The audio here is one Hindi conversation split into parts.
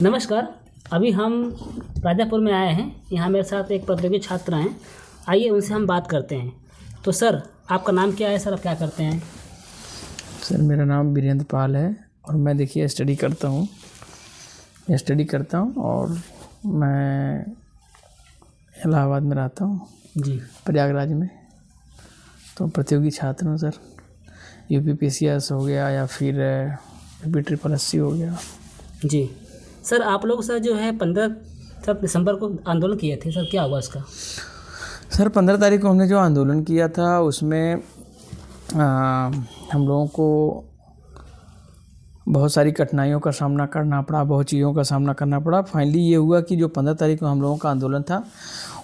नमस्कार। अभी हम राजापुर में आए हैं। यहाँ मेरे साथ एक प्रतियोगी छात्र हैं। आइए उनसे हम बात करते हैं। तो सर, आपका नाम क्या है? सर, आप क्या करते हैं? सर, मेरा नाम वीरेंद्र पाल है और मैं देखिए स्टडी करता हूँ और मैं इलाहाबाद में रहता हूँ जी। प्रयागराज में। तो प्रतियोगी छात्र हूँ सर। UPPCS हो गया या फिर UPSSC हो गया। जी सर, आप लोग सर जो है 15 दिसंबर को आंदोलन किए थे। सर, क्या हुआ इसका? सर, 15 तारीख को हमने जो आंदोलन किया था उसमें हम लोगों को बहुत सारी कठिनाइयों का सामना करना पड़ा, बहुत चीज़ों का सामना करना पड़ा। फाइनली ये हुआ कि जो 15 तारीख को हम लोगों का आंदोलन था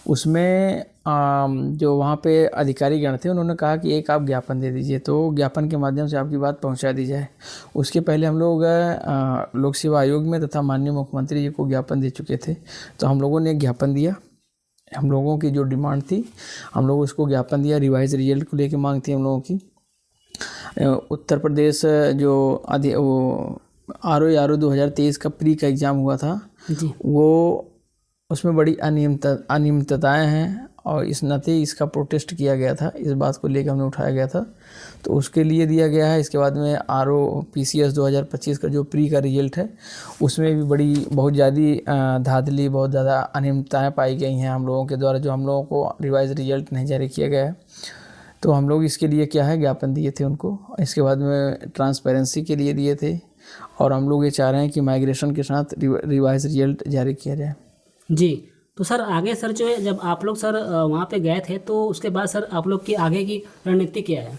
उसमें जो वहाँ पे अधिकारी गण थे उन्होंने कहा कि एक आप ज्ञापन दे दीजिए, तो ज्ञापन के माध्यम से आपकी बात पहुँचा दी जाए। उसके पहले हम लोग लोक सेवा आयोग में तथा माननीय मुख्यमंत्री जी को ज्ञापन दे चुके थे। तो हम लोगों ने एक ज्ञापन दिया। हम लोगों की जो डिमांड थी, हम लोग उसको ज्ञापन दिया। रिवाइज रिजल्ट को लेकर मांग थी हम लोगों की। उत्तर प्रदेश जो वो RO 2023 का प्री का एग्ज़ाम हुआ था जी। वो उसमें बड़ी अनियमितताएँ हैं और इस नाते इसका प्रोटेस्ट किया गया था। इस बात को लेकर हमने उठाया गया था, तो उसके लिए दिया गया है। इसके बाद में ROPCS 2025 का जो प्री का रिजल्ट है उसमें भी बहुत ज़्यादा धांधली, बहुत ज़्यादा अनियमितताएँ पाई गई हैं हम लोगों के द्वारा, जो हम लोगों को रिवाइज रिजल्ट नहीं जारी किया गया है। तो हम लोग इसके लिए क्या है ज्ञापन दिए थे उनको। इसके बाद में ट्रांसपेरेंसी के लिए दिए थे और हम लोग ये चाह रहे हैं कि माइग्रेशन के साथ रिवाइज रिजल्ट जारी किया जाए। जी। तो सर आगे सर जो है, जब आप लोग सर वहाँ पे गए थे तो उसके बाद सर आप लोग की आगे की रणनीति क्या है?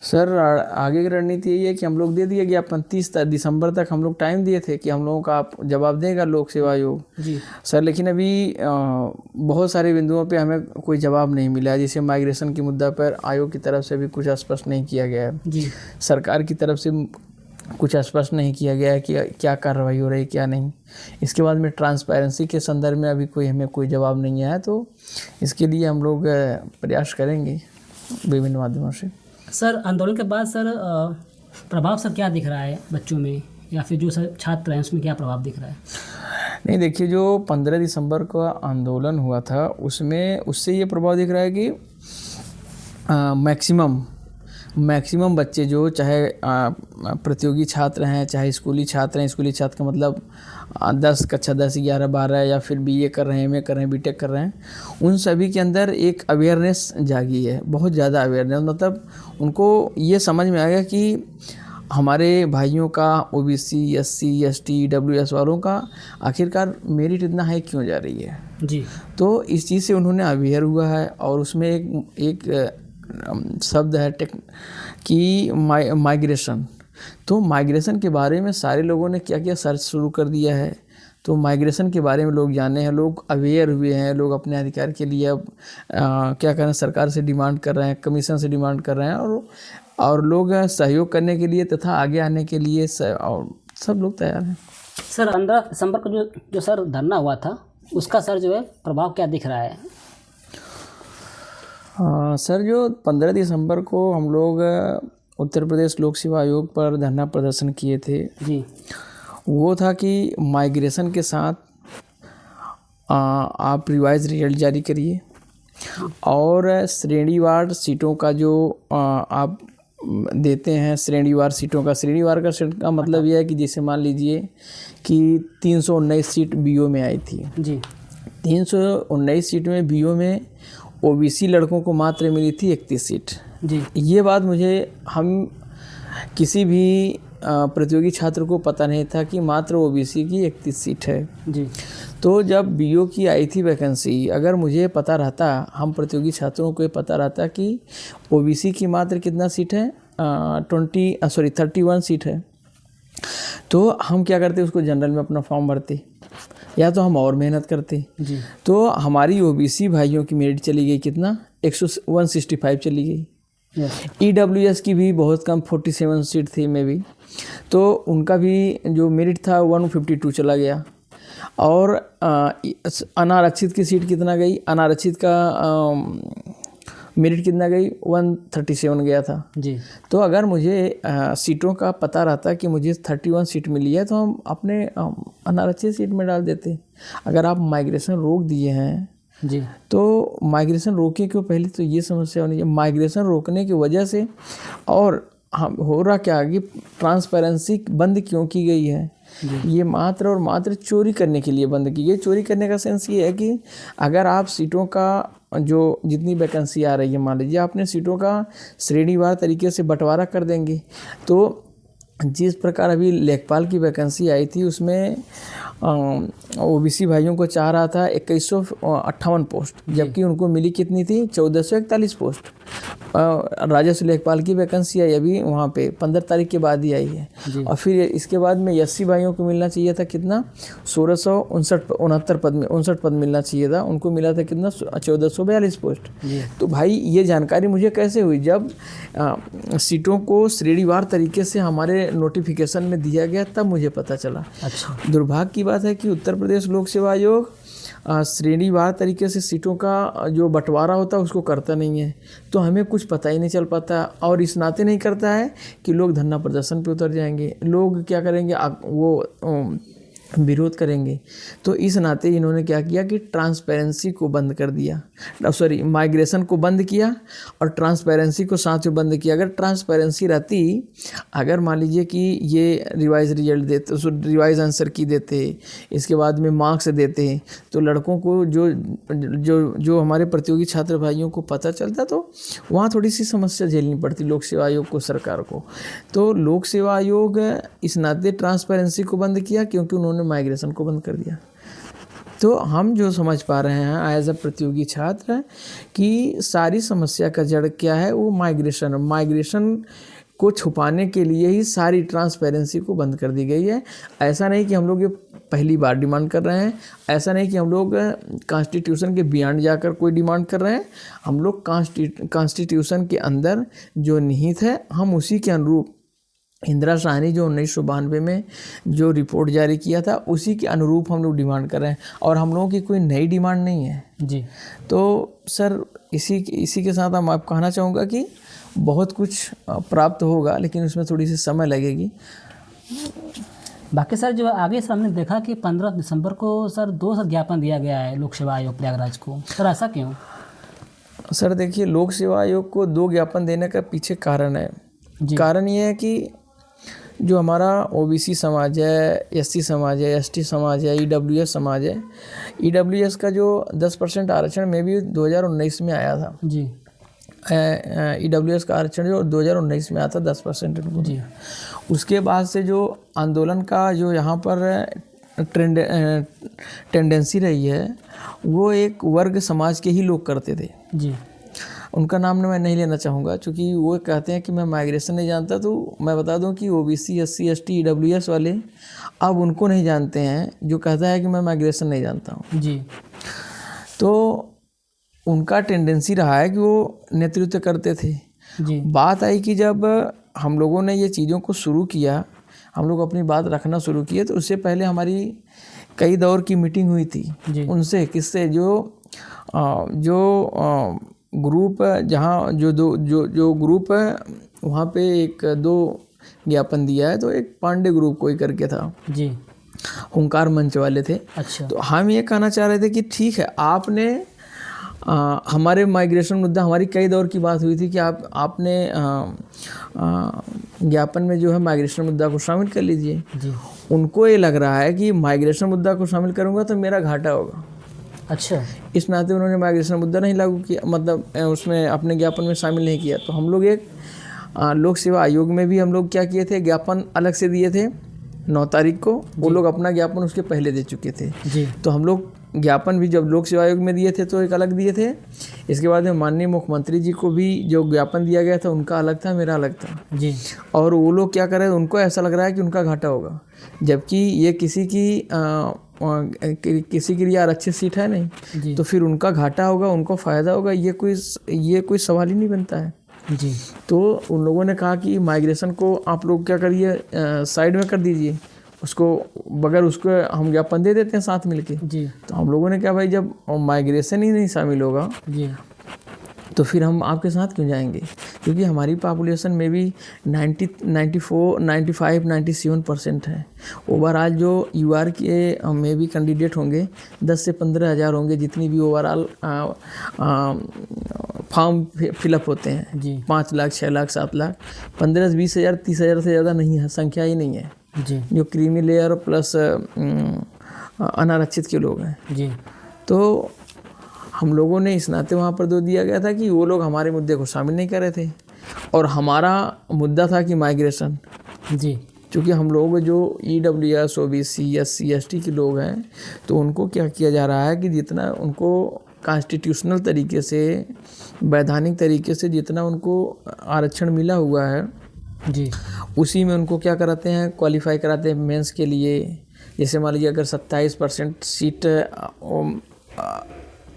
सर, आगे की रणनीति यही है कि हम लोग दे दिए ज्ञापन। 30 दिसंबर तक हम लोग टाइम दिए थे कि हम लोगों का आप जवाब देगा लोक सेवा आयोग। जी सर, लेकिन अभी बहुत सारे बिंदुओं पे हमें कोई जवाब नहीं मिला है। जैसे माइग्रेशन के मुद्दा पर आयोग की तरफ से भी कुछ स्पष्ट नहीं किया गया है। जी सरकार की तरफ से कुछ स्पष्ट नहीं किया गया है कि क्या कार्रवाई हो रही है, क्या नहीं। इसके बाद में ट्रांसपेरेंसी के संदर्भ में अभी हमें कोई जवाब नहीं आया। तो इसके लिए हम लोग प्रयास करेंगे विभिन्न माध्यमों से। सर, आंदोलन के बाद सर प्रभाव सर क्या दिख रहा है बच्चों में, या फिर जो सर छात्र हैं उसमें क्या प्रभाव दिख रहा है? नहीं, देखिए, जो 15 दिसंबर का आंदोलन हुआ था उससे ये प्रभाव दिख रहा है कि मैक्सिमम बच्चे जो चाहे प्रतियोगी छात्र हैं, चाहे स्कूली छात्र हैं। स्कूली छात्र का मतलब 10 कक्षा 10, 11, 12 या फिर BA कर रहे हैं, MA कर रहे हैं, BTech कर रहे हैं। उन सभी के अंदर एक अवेयरनेस जागी है, बहुत ज़्यादा अवेयरनेस। मतलब उनको ये समझ में आ गया कि हमारे भाइयों का, OBC, SC, ST, EWS वालों का आखिरकार मेरिट इतना हाई क्यों जा रही है। जी। तो इस चीज़ से उन्होंने अवेयर हुआ है। और उसमें एक शब्द है कि माइग्रेशन। तो माइग्रेशन के बारे में सारे लोगों ने क्या किया, सर्च शुरू कर दिया है। तो माइग्रेशन के बारे में लोग जाने हैं, लोग अवेयर हुए हैं। लोग अपने अधिकार के लिए अब क्या करें, सरकार से डिमांड कर रहे हैं, कमीशन से डिमांड कर रहे हैं और लोग सहयोग करने के लिए तथा आगे आने के लिए और सब लोग तैयार हैं। सर, 15 दिसंबर को जो सर धरना हुआ था उसका सर जो है प्रभाव क्या दिख रहा है? सर, जो 15 दिसंबर को हम लोग उत्तर प्रदेश लोक सेवा आयोग पर धरना प्रदर्शन किए थे जी। वो था कि माइग्रेशन के साथ आप रिवाइज रिजल्ट जारी करिए और श्रेणीवार सीटों का जो आप देते हैं, श्रेणीवार का मतलब यह है कि जैसे मान लीजिए कि 319 सीट BO में आई थी। जी। 319 सीट में BO में OBC लड़कों को मात्र मिली थी 31 सीट। जी। ये बात हम किसी भी प्रतियोगी छात्र को पता नहीं था कि मात्र OBC की 31 सीट है। जी। तो जब BO की आई थी वैकेंसी, अगर मुझे पता रहता, हम प्रतियोगी छात्रों को ये पता रहता कि OBC की मात्र कितना सीट है, 31 सीट है, तो हम क्या करते, उसको जनरल में अपना फॉर्म भरते या तो हम और मेहनत करते। जी। तो हमारी OBC भाइयों की मेरिट चली गई कितना, 165 चली गई। EWS की भी बहुत कम 47 सीट थी में भी, तो उनका भी जो मेरिट था 152 चला गया। और अनारक्षित की सीट कितना गई, अनारक्षित का मेरिट कितना गई, 137 गया था। जी तो अगर मुझे सीटों का पता रहता कि मुझे 31 सीट मिली है तो हम अपने अनारक्षित सीट में डाल देते। अगर आप माइग्रेशन रोक दिए हैं जी तो माइग्रेशन रोके क्यों, पहले तो ये समस्या होनी चाहिए। माइग्रेशन रोकने की वजह से और हम हो रहा क्या कि ट्रांसपेरेंसी बंद क्यों की गई है, ये मात्र और मात्र चोरी करने के लिए बंद की गई। चोरी करने का सेंस ये है कि अगर आप सीटों का जो जितनी वैकेंसी आ रही है, मान लीजिए आपने सीटों का श्रेणीवार तरीके से बंटवारा कर देंगे, तो जिस प्रकार अभी लेखपाल की वैकेंसी आई थी उसमें ओबीसी भाइयों को चाह रहा था 2158 पोस्ट, जबकि उनको मिली कितनी थी, 1441 पोस्ट। राजस्व लेखपाल की वैकेंसी आई अभी वहाँ पे 15 तारीख के बाद ही आई है। और फिर इसके बाद में एससी भाइयों को मिलना चाहिए था कितना, 1669 पद में 59 पद मिलना चाहिए था, उनको मिला था कितना, 1442 पोस्ट। तो भाई ये जानकारी मुझे कैसे हुई, जब सीटों को श्रेणीवार तरीके से हमारे नोटिफिकेशन में दिया गया तब मुझे पता चला। अच्छा, दुर्भाग्य की बात है कि उत्तर प्रदेश लोक सेवा आयोग श्रेणीवार तरीके से सीटों का जो बंटवारा होता है उसको करता नहीं है, तो हमें कुछ पता ही नहीं चल पाता। और इस नाते नहीं करता है कि लोग धरना प्रदर्शन पे उतर जाएंगे, लोग क्या करेंगे, वो विरोध करेंगे। तो इस नाते इन्होंने क्या किया कि ट्रांसपेरेंसी को बंद कर दिया, माइग्रेशन को बंद किया और ट्रांसपेरेंसी को साथ में बंद किया। अगर ट्रांसपेरेंसी रहती, अगर मान लीजिए कि ये रिवाइज रिजल्ट देते, रिवाइज आंसर की देते, इसके बाद में मार्क्स देते, तो लड़कों को जो जो जो हमारे प्रतियोगी छात्र भाइयों को पता चलता, तो वहाँ थोड़ी सी समस्या झेलनी पड़ती लोक सेवा आयोग को, सरकार को। तो लोक सेवा आयोग इस नाते ट्रांसपेरेंसी को बंद किया क्योंकि उन्होंने माइग्रेशन को बंद कर दिया। तो हम जो समझ पा रहे हैं एज अ प्रतियोगी छात्र कि सारी समस्या का जड़ क्या है, वो माइग्रेशन को छुपाने के लिए ही सारी ट्रांसपेरेंसी को बंद कर दी गई है। ऐसा नहीं कि हम लोग ये पहली बार डिमांड कर रहे हैं, ऐसा नहीं कि हम लोग कॉन्स्टिट्यूशन के बियॉन्ड जाकर कोई डिमांड कर रहे हैं। हम लोग कॉन्स्टिट्यूशन के अंदर जो निहित है, हम उसी के अनुरूप इंदिरा शाहनी जो 1992 में जो रिपोर्ट जारी किया था उसी के अनुरूप हम लोग डिमांड कर रहे हैं, और हम लोगों की कोई नई डिमांड नहीं है जी। तो सर इसी के साथ हम आप कहना चाहूँगा कि बहुत कुछ प्राप्त होगा, लेकिन उसमें थोड़ी सी समय लगेगी। बाकी सर जो आगे सर हमने देखा कि 15 दिसंबर को सर 2 ज्ञापन दिया गया है लोक सेवा आयोग प्रयागराज को, सर ऐसा क्यों? सर देखिए, लोक सेवा आयोग को 2 ज्ञापन देने का पीछे कारण है। कारण ये है कि जो हमारा ओबीसी समाज है, एससी समाज है, एसटी समाज है, ईडब्ल्यूएस समाज है, ईडब्ल्यूएस का जो 10% आरक्षण में भी 2019 में आया था जी। ईडब्ल्यूएस का आरक्षण जो 2019 में आया था 10% जी। उसके बाद से जो आंदोलन का जो यहाँ पर टेंडेंसी रही है, वो एक वर्ग समाज के ही लोग करते थे जी। उनका नाम मैं नहीं लेना चाहूँगा, क्योंकि वो कहते हैं कि मैं माइग्रेशन नहीं जानता। तो मैं बता दूं कि ओबीसी, एससी, एसटी, ईडब्ल्यूएस वाले अब उनको नहीं जानते हैं जो कहता है कि मैं माइग्रेशन नहीं जानता हूँ जी। तो उनका टेंडेंसी रहा है कि वो नेतृत्व करते थे जी। बात आई कि जब हम लोगों ने ये चीज़ों को शुरू किया, हम लोग अपनी बात रखना शुरू किए, तो उससे पहले हमारी कई दौर की मीटिंग हुई थी उनसे, किससे, जो ग्रुप जहाँ जो ग्रुप है वहाँ पे 1-2 ज्ञापन दिया है। तो एक पांडे ग्रुप कोई करके था जी, हुंकार मंच वाले थे। अच्छा। तो हम ये कहना चाह रहे थे कि ठीक है, आपने हमारे माइग्रेशन मुद्दा, हमारी कई दौर की बात हुई थी कि आपने ज्ञापन में जो है माइग्रेशन मुद्दा को शामिल कर लीजिए जी। उनको ये लग रहा है कि माइग्रेशन मुद्दा को शामिल करूँगा तो मेरा घाटा होगा। अच्छा। इस नाते उन्होंने माइग्रेशन मुद्दा नहीं लागू किया, मतलब उसमें अपने ज्ञापन में शामिल नहीं किया। तो हम लोग एक लोक सेवा आयोग में भी हम लोग क्या किए थे, ज्ञापन अलग से दिए थे 9 तारीख को। वो लोग अपना ज्ञापन उसके पहले दे चुके थे जी। तो हम लोग ज्ञापन भी जब लोक सेवा आयोग में दिए थे तो एक अलग दिए थे। इसके बाद में माननीय मुख्यमंत्री जी को भी जो ज्ञापन दिया गया था उनका अलग था, मेरा अलग था जी। और वो लोग क्या कर रहे हैं, उनको ऐसा लग रहा है कि उनका घाटा होगा, जबकि ये किसी के लिए आरक्षित सीट है नहीं, तो फिर उनका घाटा होगा, उनको फ़ायदा होगा, ये कोई सवाल ही नहीं बनता है जी। तो उन लोगों ने कहा कि माइग्रेशन को आप लोग क्या करिए, साइड में कर दीजिए उसको, बगैर उसको हम ज्ञापन दे देते हैं साथ मिलके जी। तो हम लोगों ने क्या, भाई जब माइग्रेशन ही नहीं शामिल होगा जी, तो फिर हम आपके साथ क्यों जाएंगे? क्योंकि हमारी पॉपुलेशन में भी 95-97% है। ओवरऑल जो यूआर के में भी कैंडिडेट होंगे 10 से 15 हज़ार होंगे, जितनी भी ओवरऑल फॉर्म फिलअप होते हैं जी 5 लाख 6 लाख 7 लाख 15 से 20 हज़ार 30 हज़ार से ज़्यादा नहीं है, संख्या ही नहीं है जी जो क्रीमी लेयर प्लस अनारक्षित के लोग हैं। जी तो हम लोगों ने इस नाते वहाँ पर दो दिया गया था कि वो लोग हमारे मुद्दे को शामिल नहीं कर रहे थे, और हमारा मुद्दा था कि माइग्रेशन। जी क्योंकि हम लोग जो EWS OBC SC ST के लोग हैं, तो उनको क्या किया जा रहा है कि जितना उनको कॉन्स्टिट्यूशनल तरीके से, वैधानिक तरीके से जितना उनको आरक्षण मिला हुआ है, जी उसी में उनको क्या कराते हैं, क्वालिफाई कराते हैं मेंस के लिए। जैसे मान लीजिए अगर 27% सीट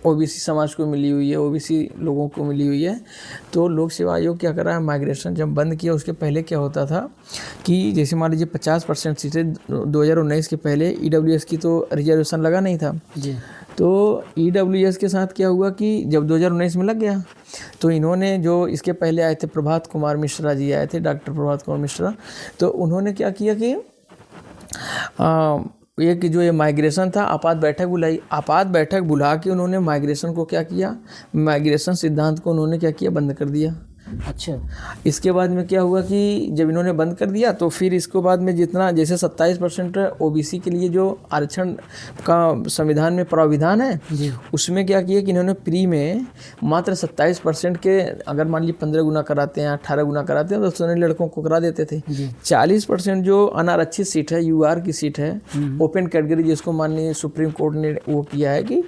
OBC समाज को मिली हुई है, OBC लोगों को मिली हुई है, तो लोक सेवा आयोग क्या कर रहा है, माइग्रेशन जब बंद किया उसके पहले क्या होता था कि जैसे मान लीजिए 50% सीटें 2019 के पहले EWS की तो रिजर्वेशन लगा नहीं था। जी तो EWS के साथ क्या हुआ कि जब 2019 में लग गया, तो इन्होंने जो इसके पहले आए थे प्रभात कुमार मिश्रा जी आए थे, डॉक्टर प्रभात कुमार मिश्रा, तो उन्होंने क्या किया कि ये कि जो ये माइग्रेशन था, आपात बैठक बुलाई। आपात बैठक बुला के उन्होंने माइग्रेशन को क्या किया, माइग्रेशन सिद्धांत को उन्होंने क्या किया, बंद कर दिया। अच्छा इसके बाद में क्या हुआ कि जब इन्होंने बंद कर दिया, तो फिर इसके बाद में जितना जैसे 27% OBC के लिए जो आरक्षण का संविधान में प्रावधान है, जी उसमें क्या किया कि इन्होंने प्री में मात्र 27% के, अगर मान लीजिए 15 गुना कराते हैं 18 गुना कराते हैं, तो सोने लड़कों को करा देते थे। जी 40% जो अनारक्षित सीट है, UR की सीट है, ओपन कैटेगरी, जिसको माननीय सुप्रीम कोर्ट ने वो किया है कि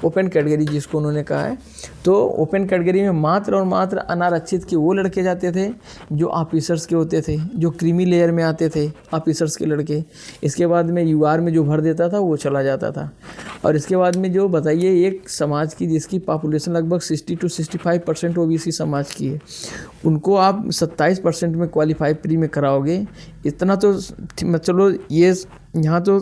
ओपन कैटेगरी जिसको उन्होंने कहा है, तो ओपन कैटेगरी में मात्र और मात्र अनारक्षित के वो लड़के जाते थे जो ऑफिसर्स के होते थे, जो क्रीमी लेयर में आते थे ऑफिसर्स के लड़के। इसके बाद में UR में जो भर देता था वो चला जाता था। और इसके बाद में जो बताइए एक समाज की जिसकी पॉपुलेशन लगभग 60 से 65% OBC समाज की है, उनको आप 27% में क्वालिफाई प्री में कराओगे, इतना तो चलो ये यहाँ तो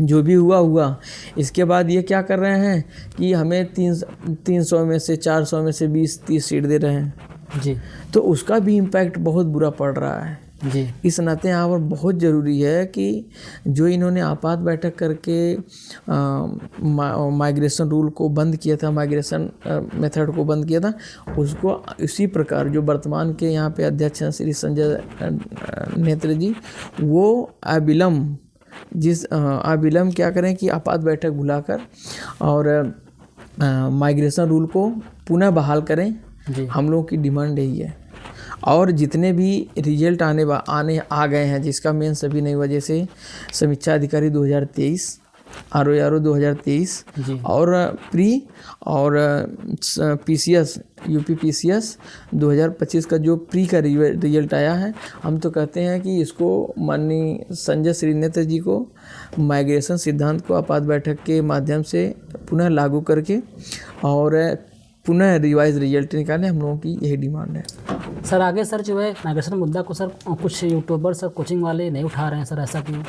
जो भी हुआ। इसके बाद ये क्या कर रहे हैं कि हमें 300 में से 400 में से 20-30 सीट दे रहे हैं जी तो उसका भी इम्पैक्ट बहुत बुरा पड़ रहा है। जी इस नाते यहाँ पर बहुत ज़रूरी है कि जो इन्होंने आपात बैठक करके माइग्रेशन रूल को बंद किया था, माइग्रेशन मेथड को बंद किया था, उसको इसी प्रकार जो वर्तमान के यहाँ पे अध्यक्ष हैं श्री संजय नेत्र जी, वो अविलंब क्या करें कि आपात बैठक बुलाकर और माइग्रेशन रूल को पुनः बहाल करें। जी हम लोगों की डिमांड यही है। और जितने भी रिजल्ट आने आ गए हैं, जिसका मेन सभी नहीं हुआ, जैसे समीक्षा अधिकारी 2023, RO 2023 जी और प्री और PCS UP PCS 2025 का जो प्री का रिजल्ट आया है, हम तो कहते हैं कि इसको माननीय संजय श्री नेत्र जी को माइग्रेशन सिद्धांत को आपात बैठक के माध्यम से पुनः लागू करके और पुनः रिवाइज रिजल्ट निकालें। हम लोगों की यही डिमांड है। सर आगे सर जो है माइग्रेशन मुद्दा को सर कुछ यूट्यूबर सर कोचिंग वाले नहीं उठा रहे हैं सर, ऐसा क्यों?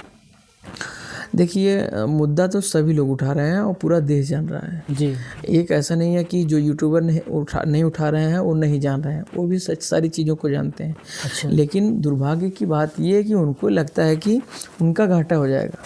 देखिए मुद्दा तो सभी लोग उठा रहे हैं और पूरा देश जान रहा है जी। एक ऐसा नहीं है कि जो यूट्यूबर नहीं उठा रहे हैं वो नहीं जान रहे हैं, वो भी सच सारी चीज़ों को जानते हैं। अच्छा। लेकिन दुर्भाग्य की बात ये है कि उनको लगता है कि उनका घाटा हो जाएगा,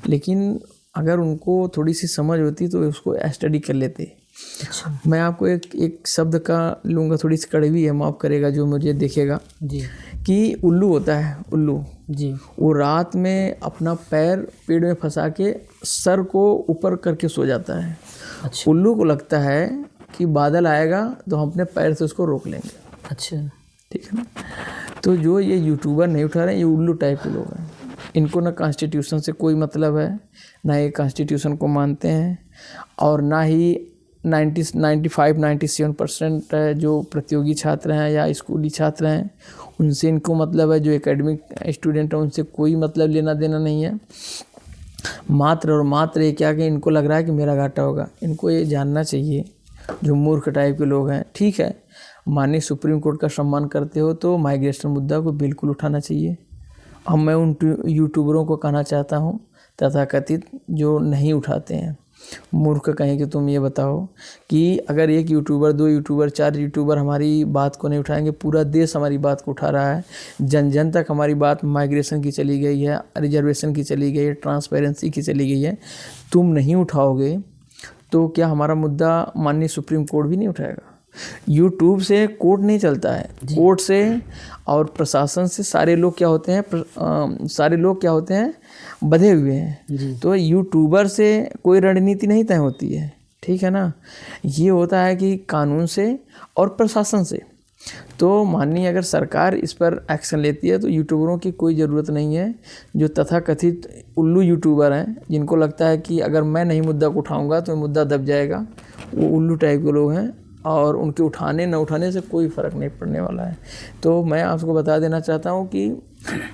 लेकिन अगर उनको थोड़ी सी समझ होती तो उसको स्टडी कर लेते। अच्छा। मैं आपको एक शब्द का लूँगा, थोड़ी सी कड़वी है, माफ़ करेगा जो मुझे देखेगा जी। कि उल्लू होता है, उल्लू जी। वो रात में अपना पैर पेड़ में फंसा के सर को ऊपर करके सो जाता है। अच्छा। उल्लू को लगता है कि बादल आएगा तो हम अपने पैर से उसको रोक लेंगे। अच्छा। ठीक है ना। तो जो ये यूट्यूबर नहीं उठा रहे हैं, ये उल्लू टाइप के लोग हैं। इनको ना कॉन्स्टिट्यूशन से कोई मतलब है, ना ये कॉन्स्टिट्यूशन को मानते हैं, और ना ही 95-97% जो प्रतियोगी छात्र हैं या स्कूली छात्र हैं उनसे इनको मतलब है। जो एकेडमिक स्टूडेंट हैं उनसे कोई मतलब लेना देना नहीं है। मात्र और मात्र ये क्या कि इनको लग रहा है कि मेरा घाटा होगा। इनको ये जानना चाहिए, जो मूर्ख टाइप के लोग हैं। ठीक है, माननीय सुप्रीम कोर्ट का सम्मान करते हो तो माइग्रेशन मुद्दा को बिल्कुल उठाना चाहिए। अब मैं उन यूट्यूबरों को कहना चाहता हूँ तथाकथित जो नहीं उठाते हैं मूर्ख कहें कि तुम ये बताओ कि अगर एक यूट्यूबर, 2 यूट्यूबर, 4 यूट्यूबर हमारी बात को नहीं उठाएंगे, पूरा देश हमारी बात को उठा रहा है, जन जन तक हमारी बात माइग्रेशन की चली गई है, रिजर्वेशन की चली गई है, ट्रांसपेरेंसी की चली गई है, तुम नहीं उठाओगे तो क्या हमारा मुद्दा माननीय सुप्रीम कोर्ट भी नहीं उठाएगा? यूट्यूब से कोर्ट नहीं चलता है, कोर्ट से और प्रशासन से सारे लोग क्या होते हैं, बधे हुए हैं। तो यूट्यूबर से कोई रणनीति नहीं तय होती है, ठीक है ना। ये होता है कि कानून से और प्रशासन से। तो माननीय अगर सरकार इस पर एक्शन लेती है तो यूट्यूबरों की कोई ज़रूरत नहीं है। जो तथाकथित उल्लू यूट्यूबर हैं, जिनको लगता है कि अगर मैं नहीं मुद्दा को उठाऊंगा तो मुद्दा दब जाएगा, वो उल्लू टाइप के लोग हैं और उनके उठाने न उठाने से कोई फ़र्क नहीं पड़ने वाला है। तो मैं आपको बता देना चाहता हूँ कि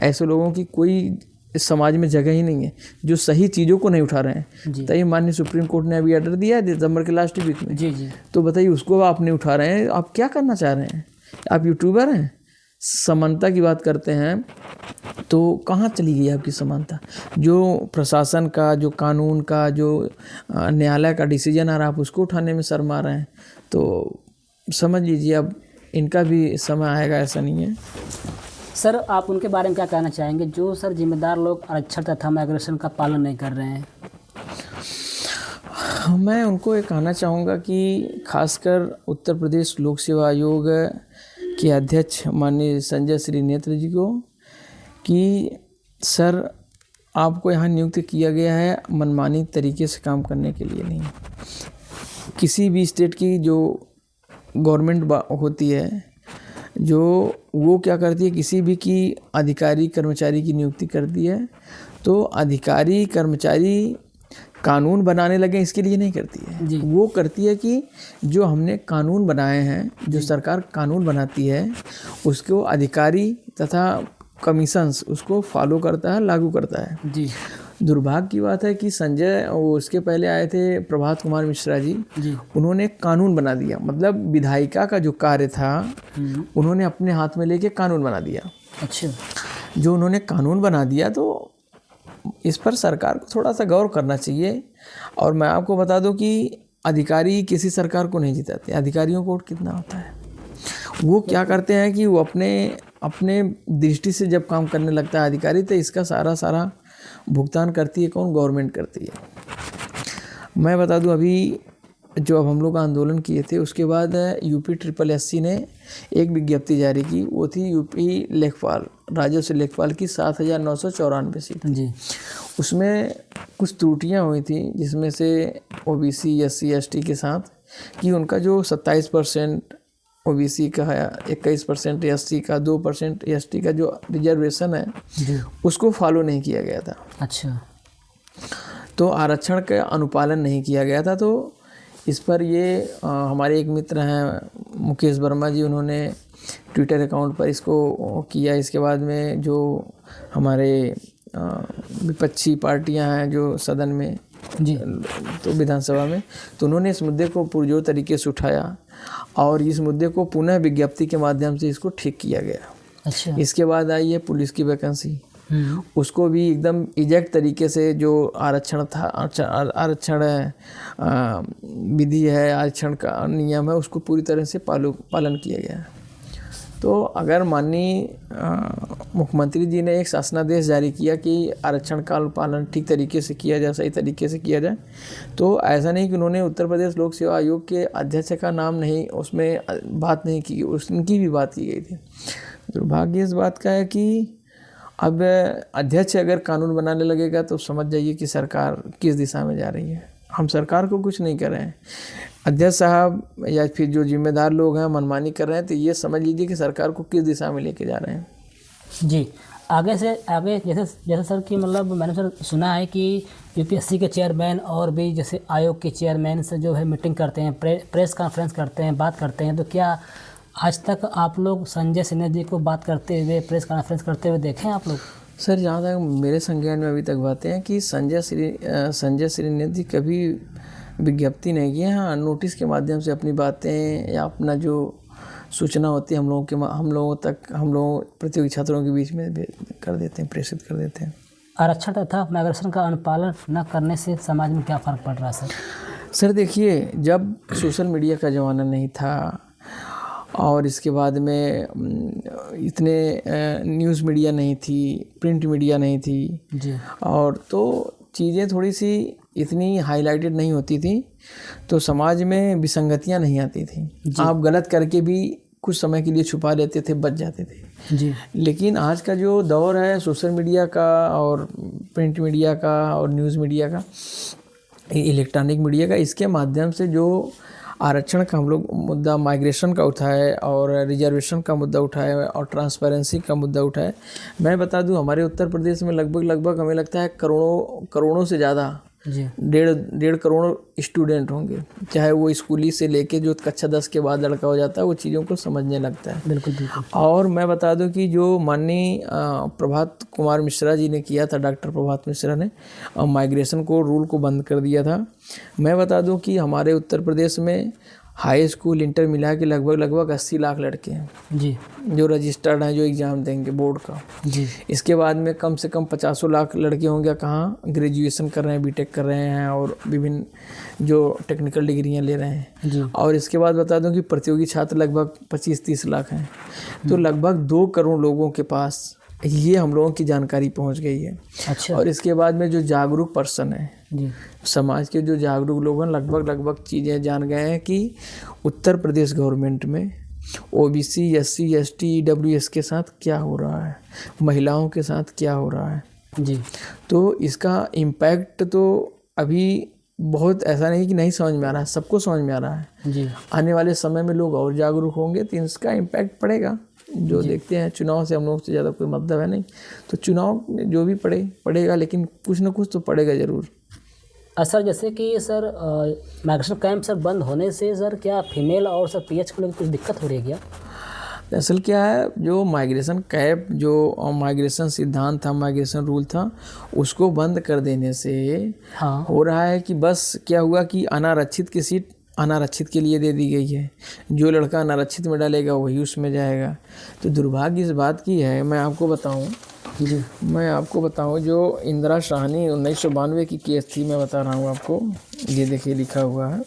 ऐसे लोगों की कोई इस समाज में जगह ही नहीं है जो सही चीज़ों को नहीं उठा रहे हैं। तो ये माननीय सुप्रीम कोर्ट ने अभी ऑर्डर दिया है दिसंबर के लास्ट वीक में। जी। तो बताइए, उसको आप नहीं उठा रहे हैं, आप क्या करना चाह रहे हैं? आप यूट्यूबर हैं, समानता की बात करते हैं, तो कहाँ चली गई आपकी समानता? जो प्रशासन का, जो कानून का, जो न्यायालय का डिसीजन आ रहा है, आप उसको उठाने में शर्मा रहे हैं। तो समझ लीजिए अब इनका भी समय आएगा, ऐसा नहीं है। सर, आप उनके बारे में क्या कहना चाहेंगे जो सर जिम्मेदार लोग आरक्षण तथा माइग्रेशन का पालन नहीं कर रहे हैं? मैं उनको ये कहना चाहूँगा कि खासकर उत्तर प्रदेश लोक सेवा आयोग के अध्यक्ष माननीय संजय श्री नेत्र जी को कि सर, आपको यहाँ नियुक्त किया गया है मनमानी तरीके से काम करने के लिए नहीं। किसी भी स्टेट की जो गवर्नमेंट होती है, जो वो क्या करती है, किसी भी की अधिकारी कर्मचारी की नियुक्ति करती है तो अधिकारी कर्मचारी कानून बनाने लगे इसके लिए नहीं करती है। वो करती है कि जो हमने कानून बनाए हैं, जो सरकार कानून बनाती है, उसको अधिकारी तथा कमीशंस उसको फॉलो करता है, लागू करता है। जी। दुर्भाग्य की बात है कि संजय, उसके पहले आए थे प्रभात कुमार मिश्रा जी, उन्होंने कानून बना दिया। मतलब विधायिका का जो कार्य था उन्होंने अपने हाथ में लेके कानून बना दिया। अच्छा। जो उन्होंने कानून बना दिया तो इस पर सरकार को थोड़ा सा गौर करना चाहिए। और मैं आपको बता दूं कि अधिकारी किसी सरकार को नहीं जिताते। अधिकारियों को वोट कितना होता है? वो क्या करते हैं कि वो अपने दृष्टि से जब काम करने लगता है अधिकारी, तो इसका सारा भुगतान करती है कौन? गवर्नमेंट करती है। मैं बता दूं, अभी जो अब हम लोग आंदोलन किए थे उसके बाद यूपी SSSC ने एक विज्ञप्ति जारी की। वो थी यूपी लेखपाल, राजस्व लेखपाल की 7,994 सीट। जी। उसमें कुछ त्रुटियां हुई थी, जिसमें से OBC SC ST के साथ कि उनका जो 27% OBC का है, 21% SC का, 2% ST का जो रिजर्वेशन है उसको फॉलो नहीं किया गया था। अच्छा। तो आरक्षण का अनुपालन नहीं किया गया था। तो इस पर ये हमारे एक मित्र हैं मुकेश वर्मा जी, उन्होंने ट्विटर अकाउंट पर इसको किया। इसके बाद में जो हमारे विपक्षी पार्टियां हैं जो सदन में जी, तो विधानसभा में, तो उन्होंने इस मुद्दे को पुरजोर तरीके से उठाया और इस मुद्दे को पुनः विज्ञप्ति के माध्यम से इसको ठीक किया गया। अच्छा। इसके बाद आई है पुलिस की वैकेंसी, उसको भी एकदम इजेक्ट तरीके से जो आरक्षण था, आरक्षण विधि है, आरक्षण का नियम है, उसको पूरी तरह से पालन किया गया। तो अगर माननीय मुख्यमंत्री जी ने एक शासनादेश जारी किया कि आरक्षण का पालन ठीक तरीके से किया जाए, सही तरीके से किया जाए, तो ऐसा नहीं कि उन्होंने उत्तर प्रदेश लोक सेवा आयोग के अध्यक्ष का नाम नहीं, उसमें बात नहीं की, उनकी भी बात की गई थी। दुर्भाग्य इस बात का है कि अब अध्यक्ष अगर कानून बनाने लगेगा तो समझ जाइए कि सरकार किस दिशा में जा रही है। हम सरकार को कुछ नहीं कर रहे हैं, अध्यक्ष साहब या फिर जो जिम्मेदार लोग हैं मनमानी कर रहे हैं, तो ये समझ लीजिए कि सरकार को किस दिशा में लेके जा रहे हैं। जी, आगे से आगे जैसे सर कि मतलब मैंने सर सुना है कि यूपीएससी के चेयरमैन और भी जैसे आयोग के चेयरमैन से जो है मीटिंग करते हैं, प्रेस कॉन्फ्रेंस करते हैं, बात करते हैं, तो क्या आज तक आप लोग संजय सिन्हा जी को बात करते हुए, प्रेस कॉन्फ्रेंस करते हुए देखें आप लोग? सर, जहाँ तक मेरे संज्ञान में अभी तक बातें हैं कि संजय श्री नेत्र जी कभी विज्ञप्ति नहीं किए। हाँ, नोटिस के माध्यम से अपनी बातें या अपना जो सूचना होती है हम लोगों तक, हम लोग प्रतियोगी छात्रों के बीच में कर देते हैं, प्रेषित कर देते हैं। आरक्षण तथा माइग्रेशन का अनुपालन न करने से समाज में क्या फ़र्क पड़ रहा है सर? सर देखिए, जब सोशल मीडिया का ज़माना नहीं था और इसके बाद में इतने न्यूज़ मीडिया नहीं थी, प्रिंट मीडिया नहीं थी जी। और तो चीज़ें थोड़ी सी इतनी हाईलाइटेड नहीं होती थी, तो समाज में विसंगतियां नहीं आती थी। आप गलत करके भी कुछ समय के लिए छुपा लेते थे, बच जाते थे। जी। लेकिन आज का जो दौर है सोशल मीडिया का और प्रिंट मीडिया का और न्यूज़ मीडिया का, इलेक्ट्रॉनिक मीडिया का, इसके माध्यम से जो आरक्षण का हम लोग मुद्दा, माइग्रेशन का उठाए और रिजर्वेशन का मुद्दा उठाए और ट्रांसपेरेंसी का मुद्दा उठाए। मैं बता दूं, हमारे उत्तर प्रदेश में लगभग हमें लगता है करोड़ों से ज़्यादा, जी। 1.5 करोड़ स्टूडेंट होंगे। चाहे वो स्कूली से लेके जो कक्षा 10 के बाद लड़का हो जाता है, वो चीज़ों को समझने लगता है। बिल्कुल बिल्कुल। और मैं बता दूं कि जो माननीय प्रभात कुमार मिश्रा जी ने किया था, डॉक्टर प्रभात मिश्रा ने माइग्रेशन को, रूल को बंद कर दिया था। मैं बता दूं कि हमारे उत्तर प्रदेश में हाई स्कूल इंटर मिला के लगभग 80 लाख लड़के हैं जी। जो रजिस्टर्ड हैं, जो एग्ज़ाम देंगे बोर्ड का। जी। इसके बाद में कम से कम 50 लाख लड़के होंगे कहाँ ग्रेजुएशन कर रहे हैं, बीटेक कर रहे हैं और विभिन्न जो टेक्निकल डिग्रियां ले रहे हैं। जी। और इसके बाद बता दूं कि प्रतियोगी छात्र लगभग 25-30 लाख हैं। तो लगभग 2 करोड़ लोगों के पास ये हम लोगों की जानकारी पहुंच गई है। अच्छा। और इसके बाद में जो जागरूक पर्सन है, जी। समाज के जो जागरूक लोग हैं, लगभग चीज़ें जान गए हैं कि उत्तर प्रदेश गवर्नमेंट में ओबीसी, एससी, एसटी, ईडब्ल्यूएस के साथ क्या हो रहा है, महिलाओं के साथ क्या हो रहा है। जी। तो इसका इम्पैक्ट तो अभी बहुत ऐसा नहीं कि नहीं समझ में आ रहा है, सबको समझ में आ रहा है। जी। आने वाले समय में लोग और जागरूक होंगे तो इसका इम्पैक्ट पड़ेगा। जो देखते हैं, चुनाव से हम लोग से ज़्यादा कोई मतलब है नहीं, तो चुनाव में जो भी पड़ेगा, लेकिन कुछ ना कुछ तो पड़ेगा ज़रूर। सर जैसे कि सर माइग्रेशन कैंप सर बंद होने से सर क्या फीमेल और सर पीएच को लेकर कुछ दिक्कत हो रही है क्या? असल क्या है, जो माइग्रेशन कैप, जो माइग्रेशन सिद्धांत था, माइग्रेशन रूल था, उसको बंद कर देने से हाँ। हो रहा है कि बस क्या हुआ कि अनारक्षित की सीट अनारक्षित के लिए दे दी गई है। जो लड़का अनारक्षित में डालेगा वही उसमें जाएगा। तो दुर्भाग्य इस बात की है, मैं आपको बताऊं, जो इंदिरा साहनी 1992 की केस थी, मैं बता रहा हूं आपको, ये देखिए लिखा हुआ है।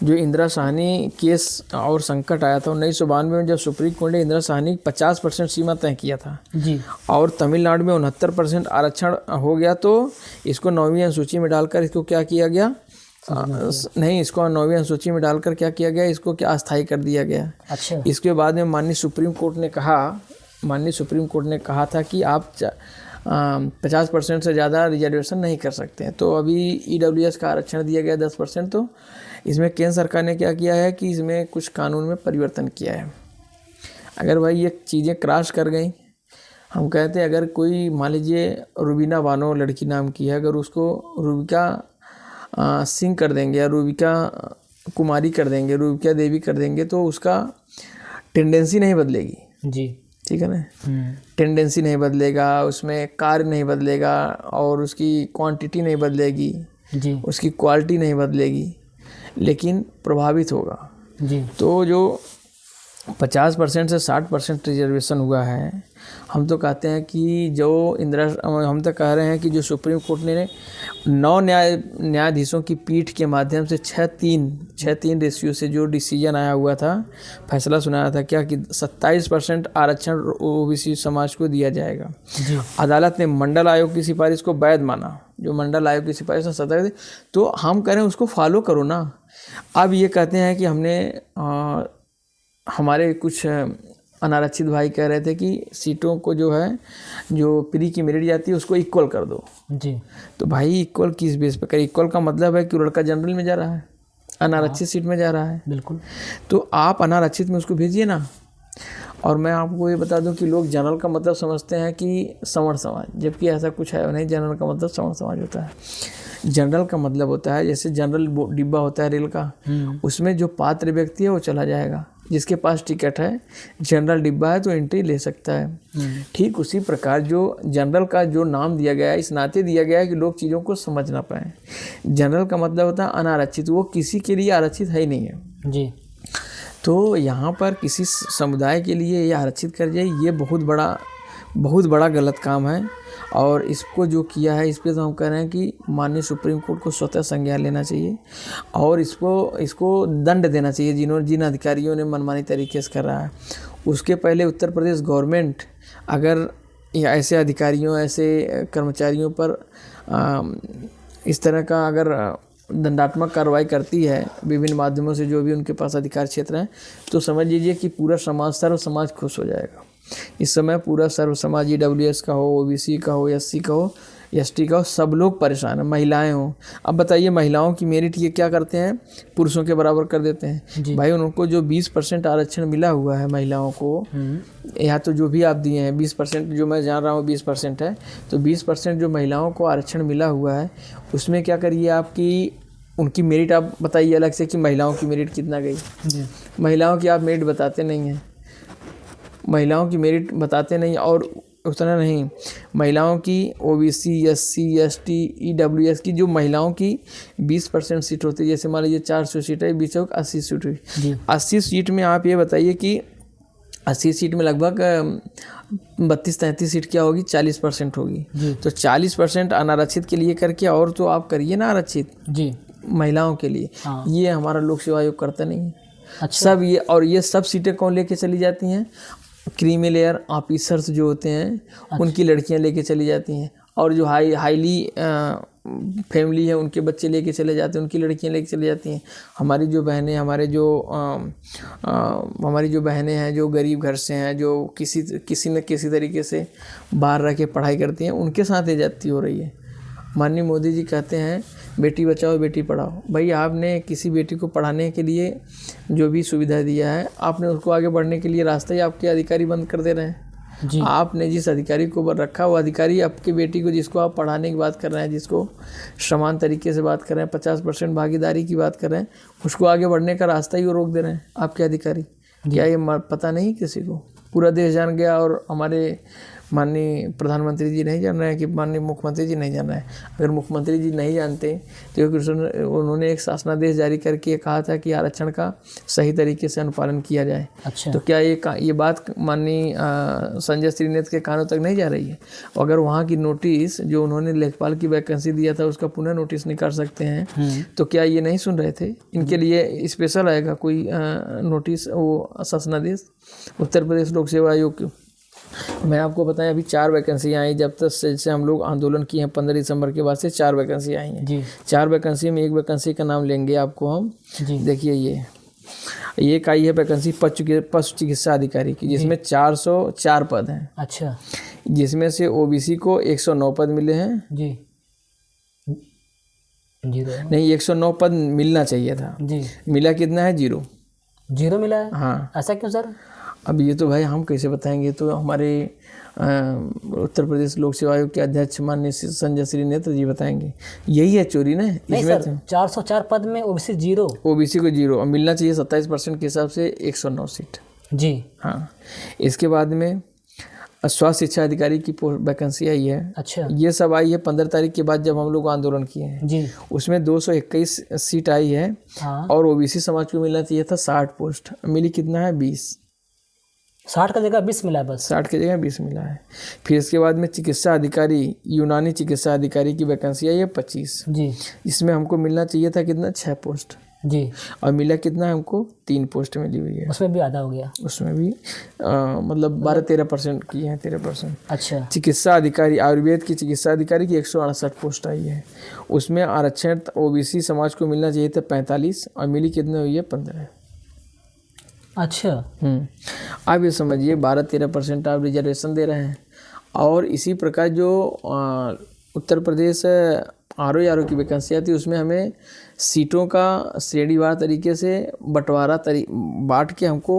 जो इंदिरा साहनी केस और संकट आया था 1992 में, जब सुप्रीम कोर्ट ने इंदिरा साहनी 50% सीमा तय किया था जी। और तमिलनाडु में 69% आरक्षण हो गया, तो इसको 9वीं अनुसूची में डालकर इसको क्या किया गया, इसको 9वीं अनुसूची में डालकर क्या किया गया, इसको क्या अस्थायी कर दिया गया। अच्छा। इसके बाद में माननीय सुप्रीम कोर्ट ने कहा था कि आप 50% से ज़्यादा रिजर्वेशन नहीं कर सकते हैं। तो अभी ईडब्ल्यूएस का आरक्षण दिया गया 10%। तो इसमें केंद्र सरकार ने क्या किया है कि इसमें कुछ कानून में परिवर्तन किया है। अगर भाई ये चीज़ें क्रॉस कर गई, हम कहते हैं अगर कोई मान लीजिए रुबीना बानो लड़की नाम की है, अगर उसको रूबिका सिंह कर देंगे या रूबिका कुमारी कर देंगे, रूबिका देवी कर देंगे, तो उसका टेंडेंसी नहीं बदलेगी। जी। ठीक है ना, टेंडेंसी नहीं बदलेगा, उसमें कार्य नहीं बदलेगा और उसकी क्वांटिटी नहीं बदलेगी। जी। उसकी क्वालिटी नहीं बदलेगी, लेकिन प्रभावित होगा। जी। तो जो 50% से 60% रिजर्वेशन हुआ है, हम तो कहते हैं कि हम तो कह रहे हैं कि जो सुप्रीम कोर्ट ने 9 न्यायाधीशों की पीठ के माध्यम से 6-3 रेशियो से जो डिसीजन आया हुआ था, फैसला सुनाया था क्या कि 27% आरक्षण ओबीसी समाज को दिया जाएगा। जी। अदालत ने मंडल आयोग की सिफारिश को वैध माना। जो मंडल आयोग की सिफारिश है 27, तो हम कह रहे हैं उसको फॉलो करो ना। अब ये कहते हैं कि हमारे कुछ अनारक्षित भाई कह रहे थे कि सीटों को जो प्री की मेरिट जाती है उसको इक्वल कर दो। जी। तो भाई इक्वल किस बेस पे करें? इक्वल का मतलब है कि लड़का जनरल में जा रहा है, अनारक्षित सीट में जा रहा है। बिल्कुल। तो आप अनारक्षित में उसको भेजिए ना। और मैं आपको ये बता दूं कि लोग जनरल का मतलब समझते हैं कि सवर्ण समाज, जबकि ऐसा कुछ है नहीं। जनरल का मतलब सवर्ण समाज होता है। जनरल का मतलब होता है जैसे जनरल डिब्बा होता है रेल का, उसमें जो पात्र व्यक्ति है वो चला जाएगा, जिसके पास टिकट है, जनरल डिब्बा है तो एंट्री ले सकता है। ठीक उसी प्रकार जो जनरल का जो नाम दिया गया है, इस नाते दिया गया है कि लोग चीज़ों को समझ ना पाएँ। जनरल का मतलब होता है अनारक्षित, वो किसी के लिए आरक्षित है ही नहीं है। जी। तो यहाँ पर किसी समुदाय के लिए ये आरक्षित कर जाए, ये बहुत बड़ा गलत काम है। और इसको जो किया है इस पर तो हम कह रहे हैं कि माननीय सुप्रीम कोर्ट को स्वतः संज्ञान लेना चाहिए और इसको दंड देना चाहिए जिन अधिकारियों ने मनमानी तरीके से कर रहा है। उसके पहले उत्तर प्रदेश गवर्नमेंट अगर ऐसे अधिकारियों, ऐसे कर्मचारियों पर इस तरह का अगर दंडात्मक कार्रवाई करती है विभिन्न माध्यमों से, जो भी उनके पास अधिकार क्षेत्र हैं, तो समझ लीजिए कि पूरा समाज, सर्व समाज खुश हो जाएगा। इस समय पूरा सर्व समाज, EWS का हो, OBC का हो, SC का हो, ST का हो, सब लोग परेशान हैं, महिलाएं हों। अब बताइए महिलाओं की मेरिट ये क्या करते हैं, पुरुषों के बराबर कर देते हैं। भाई उनको जो 20% आरक्षण मिला हुआ है महिलाओं को, यहाँ तो जो भी आप दिए हैं 20%, जो मैं जान रहा हूँ 20% है, तो 20% जो महिलाओं को आरक्षण मिला हुआ है उसमें क्या करिए आपकी उनकी मेरिट आप बताइए अलग से कि महिलाओं की मेरिट कितना गई। महिलाओं की आप मेरिट बताते नहीं हैं, महिलाओं की मेरिट बताते नहीं। और उतना नहीं, महिलाओं की OBC, SC, ST, EWS की जो महिलाओं की 20% सीट होती है, जैसे मान लीजिए 400 सीट है, 20 80 सीट हुई। 80 सीट में आप ये बताइए कि 80 सीट में लगभग 32-33 सीट क्या होगी, 40% होगी। तो 40% अनारक्षित के लिए करके और तो आप करिए ना आरक्षित जी महिलाओं के लिए। ये हमारा लोक सेवा आयोग करता नहीं है। अच्छा। सब ये सब सीटें कौन लेके चली जाती हैं, क्रीमी लेयर ऑफिसर्स जो होते हैं। अच्छा। उनकी लड़कियां लेके चली जाती हैं, और जो हाईली फैमिली है उनके बच्चे लेके चले जाते हैं, उनकी लड़कियां लेके चली जाती हैं। हमारी जो बहनें हैं जो गरीब घर से हैं, जो किसी न किसी तरीके से बाहर रह के पढ़ाई करती हैं, उनके साथ ये जाती हो रही है। माननीय मोदी जी कहते हैं बेटी बचाओ बेटी पढ़ाओ। भाई आपने किसी बेटी को पढ़ाने के लिए जो भी सुविधा दिया है, आपने उसको आगे बढ़ने के लिए रास्ता ही आपके अधिकारी बंद कर दे रहे हैं जी। आपने जिस अधिकारी को रखा, वो अधिकारी आपकी बेटी को, जिसको आप पढ़ाने की बात कर रहे हैं, जिसको समान तरीके से बात कर रहे हैं, 50% भागीदारी की बात कर रहे हैं, उसको आगे बढ़ने का रास्ता ही वो रोक दे रहे हैं आपके अधिकारी। क्या ये पता नहीं किसी को? पूरा देश जान गया और हमारे माननीय प्रधानमंत्री जी नहीं जान रहे हैं कि माननीय मुख्यमंत्री जी नहीं जान रहे हैं। अगर मुख्यमंत्री जी नहीं जानते तो उन्होंने एक शासनादेश जारी करके कहा था कि आरक्षण का सही तरीके से अनुपालन किया जाए। अच्छा। तो क्या ये बात माननीय संजय श्रीनेत के कानों तक नहीं जा रही है? अगर वहाँ की नोटिस जो उन्होंने लेखपाल की वैकेंसी दिया था उसका पुनः नोटिस निकाल सकते हैं, तो क्या ये नहीं सुन रहे थे? इनके लिए स्पेशल आएगा कोई नोटिस, वो शासनादेश उत्तर प्रदेश लोक सेवा आयोग। मैं आपको बताएं अभी 4 वैकेंसी आई जब तक से हम लोग आंदोलन किए हैं। 15 दिसंबर के बाद से 4 वैकेंसी आई हैं जी। 4 वैकेंसी में एक वैकेंसी का नाम लेंगे आपको हम जी। देखिए ये एक आई है वैकेंसी पशु चिकित्सा अधिकारी की, जिसमें 404 पद हैं। अच्छा। जिसमें से OBC को 109 पद मिले हैं जी। नहीं, 109 पद मिलना चाहिए था जी। मिला कितना है? 0 मिला है। हाँ। ऐसा क्यों सर? अब ये तो भाई हम कैसे बताएंगे? तो हमारे उत्तर प्रदेश लोक सेवा आयोग के अध्यक्ष माननीय संजय श्रीनेत जी बताएंगे। यही है चोरी ना इसमें। सर 404 पद में OBC 0, OBC को 0 और मिलना चाहिए 27% के हिसाब से 109 सीट जी। हाँ। इसके बाद में स्वास्थ्य शिक्षा अधिकारी की वैकेंसी आई है। अच्छा। ये सब आई है 15 तारीख के बाद जब हम लोग आंदोलन किए हैं जी। उसमें 221 सीट आई है। हाँ। और OBC समाज को मिलना चाहिए था 60 पोस्ट, मिली कितना है? 20। 60 का जगह 20 मिला है बस। 60 की जगह 20 मिला है। फिर इसके बाद में चिकित्सा अधिकारी, यूनानी चिकित्सा अधिकारी की वैकेंसी आई है 25 जी। इसमें हमको मिलना चाहिए था कितना? 6 पोस्ट जी। और मिला कितना है हमको? 3 पोस्ट मिली हुई है। उसमें भी आधा हो गया। उसमें भी मतलब 12-13% की है, 13%। अच्छा। चिकित्सा अधिकारी, आयुर्वेद की चिकित्सा अधिकारी की 168 पोस्ट आई है। उसमें आरक्षण OBC समाज को मिलना चाहिए था 45 और मिली कितनी हुई है? 15। अच्छा। आप ये समझिए 12-13% आप रिजर्वेशन दे रहे हैं। और इसी प्रकार जो उत्तर प्रदेश RO की वैकेंसी आती है उसमें हमें सीटों का श्रेणीवार तरीके से बंटवारा बांट के हमको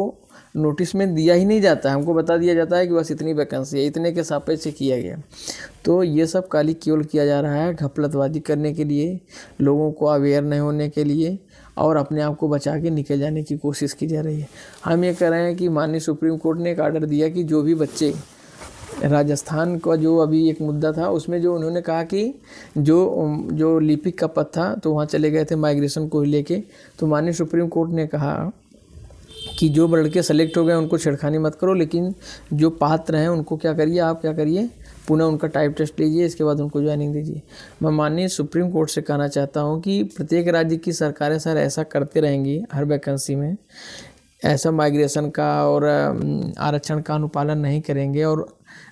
नोटिस में दिया ही नहीं जाता है। हमको बता दिया जाता है कि बस इतनी वैकेंसी है, इतने के सापेक्ष से किया गया। तो ये सब काली केवल किया जा रहा है घपलतबाजी करने के लिए, लोगों को अवेयर नहीं होने के लिए और अपने आप को बचा के निकल जाने की कोशिश की जा रही है। हम ये कह रहे हैं कि माननीय सुप्रीम कोर्ट ने एक आर्डर दिया कि जो भी बच्चे, राजस्थान का जो अभी एक मुद्दा था उसमें जो उन्होंने कहा कि जो लिपिक का पद था तो वहाँ चले गए थे माइग्रेशन को लेके, तो माननीय सुप्रीम कोर्ट ने कहा कि जो लड़के सेलेक्ट हो गए उनको छेड़खानी मत करो, लेकिन जो पात्र हैं उनको क्या करिए, आप क्या करिए, पुनः उनका टाइप टेस्ट लीजिए, इसके बाद उनको ज्वाइनिंग दीजिए। मैं माननीय सुप्रीम कोर्ट से कहना चाहता हूँ कि प्रत्येक राज्य की सरकारें सर ऐसा करते रहेंगी हर वैकेंसी में, ऐसा माइग्रेशन का और आरक्षण का अनुपालन नहीं करेंगे और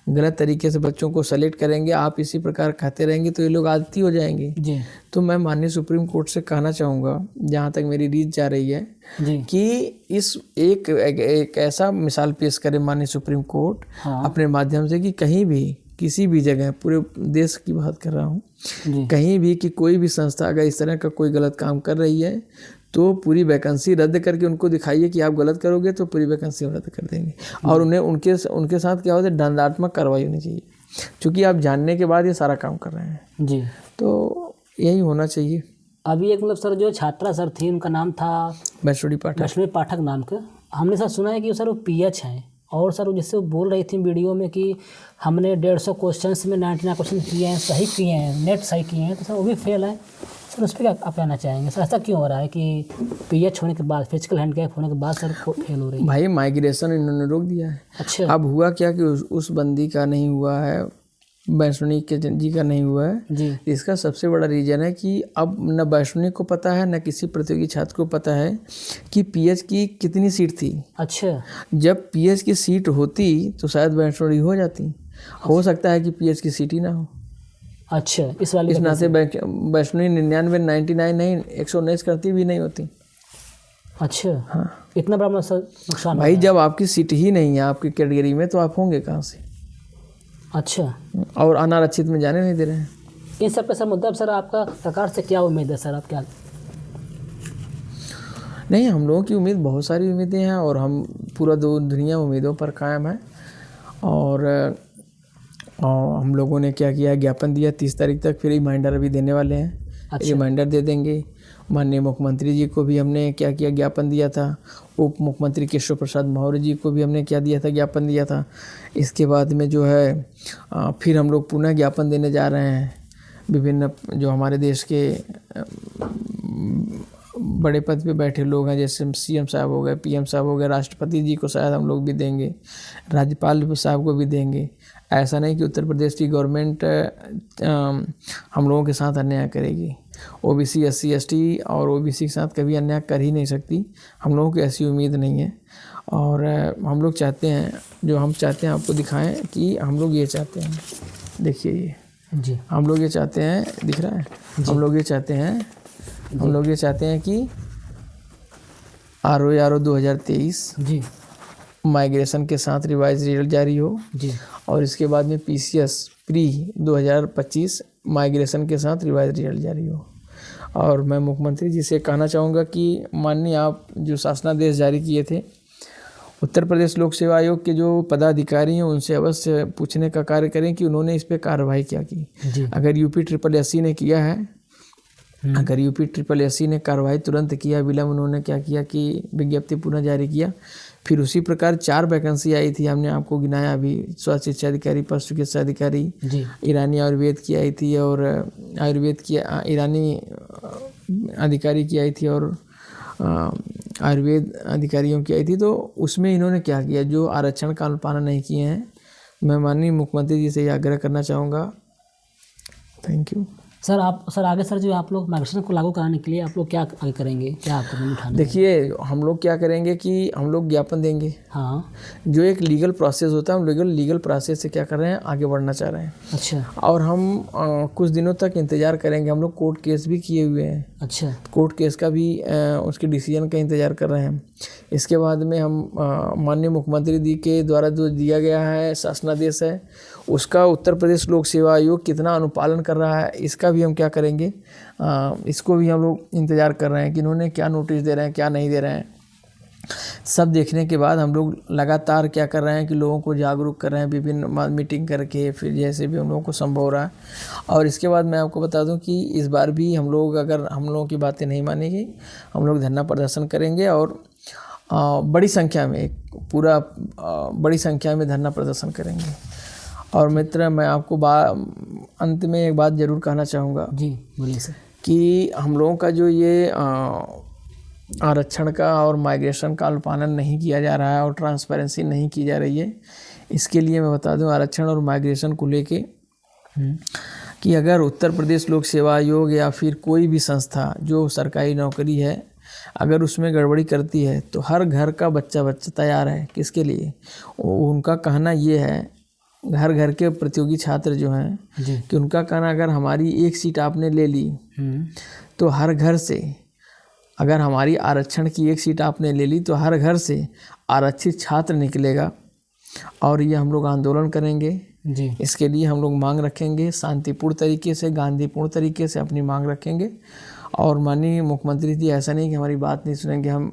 गलत तरीके से बच्चों को सेलेक्ट करेंगे, आप इसी प्रकार खाते रहेंगे तो ये लोग आदती हो जाएंगे जी तो मैं माननीय सुप्रीम कोर्ट से कहना चाहूँगा, जहाँ तक मेरी रीच जा रही है, जी कि इस एक ऐसा मिसाल पेश करे माननीय सुप्रीम कोर्ट हाँ अपने माध्यम से कि कहीं भी किसी भी जगह, पूरे देश की बात कर रहा हूँ, जी कहीं भी कि कोई भी संस्था अगर इस तरह का कोई गलत काम कर रही है तो पूरी वैकेंसी रद्द करके उनको दिखाइए कि आप गलत करोगे तो पूरी वैकेंसी रद्द कर देंगे। और उन्हें उनके साथ क्या होता है, दंडात्मक कार्रवाई होनी चाहिए, क्योंकि आप जानने के बाद ये सारा काम कर रहे हैं, जी। तो यही होना चाहिए। अभी एक मतलब सर जो छात्रा सर थी उनका नाम था वैष्णवी पाठक। वैष्णवी पाठक नाम का, हमने सर सुना है कि सर वो PH हैं, और सर जिससे वो बोल रही थी वीडियो में कि हमने 150 क्वेश्चंस में 99 क्वेश्चन किए हैं, सही किए हैं, नेट सही किए हैं, तो सर वो भी फेल है। सर उस पर क्या आप कहना चाहेंगे सर, ऐसा क्यों हो रहा है कि PH होने के बाद, फिजिकल हैंडीकैप होने के बाद सर फेल हो रही है? भाई माइग्रेशन इन्होंने रोक दिया है। अच्छा अब हुआ क्या कि उस बंदी का नहीं हुआ है, वैष्णवी के जी का नहीं हुआ है। जी इसका सबसे बड़ा रीज़न है कि अब न वैष्णवी को पता है न किसी प्रतियोगी छात्र को पता है कि PH की कितनी सीट थी। अच्छा जब PH की सीट होती तो शायद वैष्णवी हो जाती, हो सकता है कि PH की सीट ही ना हो। अच्छा इस वाली इस नाते वैष्णवी 99 99 नहीं 119 करती भी नहीं होती। अच्छा हाँ इतना बड़ा सर नुकसान हो भाई, रहा है। जब आपकी सीट ही नहीं है आपकी कैटेगरी में तो आप होंगे कहाँ से? अच्छा और अनारक्षित में जाने नहीं दे रहे हैं। इन सब पे सर मुद्दा सर आपका सरकार से क्या उम्मीद है सर, आप क्या? नहीं, हम लोगों की उम्मीद, बहुत सारी उम्मीदें हैं और हम पूरा दुनिया उम्मीदों पर कायम है। और हम लोगों ने क्या किया, ज्ञापन दिया 30 तारीख तक, फिर रिमाइंडर अभी देने वाले हैं। अच्छा। रिमाइंडर दे देंगे। माननीय मुख्यमंत्री जी को भी हमने क्या किया, ज्ञापन दिया था। उप मुख्यमंत्री केशव प्रसाद मौर्य जी को भी हमने क्या दिया था, ज्ञापन दिया था। इसके बाद में जो है फिर हम लोग पुनः ज्ञापन देने जा रहे हैं विभिन्न जो हमारे देश के बड़े पद पे बैठे लोग हैं, जैसे CM साहब हो गए, PM साहब हो गए, राष्ट्रपति जी को शायद हम लोग भी देंगे, राज्यपाल साहब को भी देंगे। ऐसा नहीं कि उत्तर प्रदेश की गवर्नमेंट हम लोगों के साथ अन्याय करेगी। OBC SC ST और OBC के साथ कभी अन्याय कर ही नहीं सकती, हम लोगों की ऐसी उम्मीद नहीं है। और हम लोग चाहते हैं, जो हम चाहते हैं आपको दिखाएं कि हम लोग ये चाहते हैं, देखिए ये जी हम लोग ये चाहते हैं, दिख रहा है, हम लोग ये चाहते हैं कि RO 2023 जी माइग्रेशन के साथ रिवाइज रिजल्ट जारी हो जी और इसके बाद में PCS प्री 2025 माइग्रेशन के साथ रिवाइज रिजल्ट जारी हो। और मैं मुख्यमंत्री जी से कहना चाहूँगा कि माननीय आप जो शासनादेश जारी किए थे, उत्तर प्रदेश लोक सेवा आयोग के जो पदाधिकारी हैं उनसे अवश्य पूछने का कार्य करें कि उन्होंने इस पर कार्रवाई क्या की। जी अगर UPSSC ने किया है, अगर UPSSC ने कार्रवाई तुरंत किया, विलम्ब उन्होंने क्या किया कि विज्ञप्ति पुनः जारी किया। फिर उसी प्रकार 4 वैकेंसी आई थी, हमने आपको गिनाया अभी, स्वास्थ्य शिक्षा अधिकारी, पशु चिकित्सा अधिकारी, जी ईरानी आयुर्वेद की आई थी और आयुर्वेद की ईरानी अधिकारी की आई थी और आयुर्वेद अधिकारियों की आई थी। तो उसमें इन्होंने क्या किया, जो आरक्षण का अनुपालन नहीं किए हैं। मैं माननीय मुख्यमंत्री जी से ये आग्रह करना चाहूँगा। Thank you sir. सर आगे सर जो आप लोग माइग्रेशन को लागू कराने के लिए आप लोग क्या आगे करेंगे, क्या आप कदम उठाने? देखिए, हम लोग क्या करेंगे कि हम लोग ज्ञापन देंगे। हाँ जो एक लीगल प्रोसेस होता है, हम लीगल प्रोसेस से क्या कर रहे हैं, आगे बढ़ना चाह रहे हैं। अच्छा और हम कुछ दिनों तक इंतज़ार करेंगे। हम लोग कोर्ट केस भी किए हुए हैं, अच्छा कोर्ट केस का भी उसके डिसीजन का इंतज़ार कर रहे हैं। इसके बाद में हम माननीय मुख्यमंत्री जी के द्वारा जो दिया गया है शासनादेश है, उसका उत्तर प्रदेश लोक सेवा आयोग कितना अनुपालन कर रहा है, इसका भी हम क्या करेंगे, इसको भी हम लोग इंतज़ार कर रहे हैं कि इन्होंने क्या नोटिस दे रहे हैं, क्या नहीं दे रहे हैं। सब देखने के बाद हम लोग लगातार क्या कर रहे हैं कि लोगों को जागरूक कर रहे हैं, विभिन्न मीटिंग करके, फिर जैसे भी हम लोगों को संभव हो रहा है। और इसके बाद मैं आपको बता दूं कि इस बार भी हम लोग, अगर हम लोगों की बातें नहीं मानेगी, हम लोग धरना प्रदर्शन करेंगे और बड़ी संख्या में, पूरा बड़ी संख्या में धरना प्रदर्शन करेंगे। और मित्र, मैं आपको अंत में एक बात ज़रूर कहना चाहूँगा। जी बोलिए सर। कि हम लोगों का जो ये आरक्षण का और माइग्रेशन का अनुपालन नहीं किया जा रहा है और ट्रांसपेरेंसी नहीं की जा रही है, इसके लिए मैं बता दूं आरक्षण और माइग्रेशन को लेके कि अगर उत्तर प्रदेश लोक सेवा आयोग या फिर कोई भी संस्था जो सरकारी नौकरी है अगर उसमें गड़बड़ी करती है तो हर घर का बच्चा तैयार है किसके लिए। उनका कहना ये है, घर घर के प्रतियोगी छात्र जो हैं कि उनका कहना अगर हमारी एक सीट आपने ले ली तो हर घर से, अगर हमारी आरक्षण की एक सीट आपने ले ली तो हर घर से आरक्षित छात्र निकलेगा और ये हम लोग आंदोलन करेंगे जी। इसके लिए हम लोग मांग रखेंगे शांतिपूर्ण तरीके से, गांधीपूर्ण तरीके से अपनी मांग रखेंगे। और माननीय मुख्यमंत्री जी ऐसा नहीं कि हमारी बात नहीं सुनेंगे, हम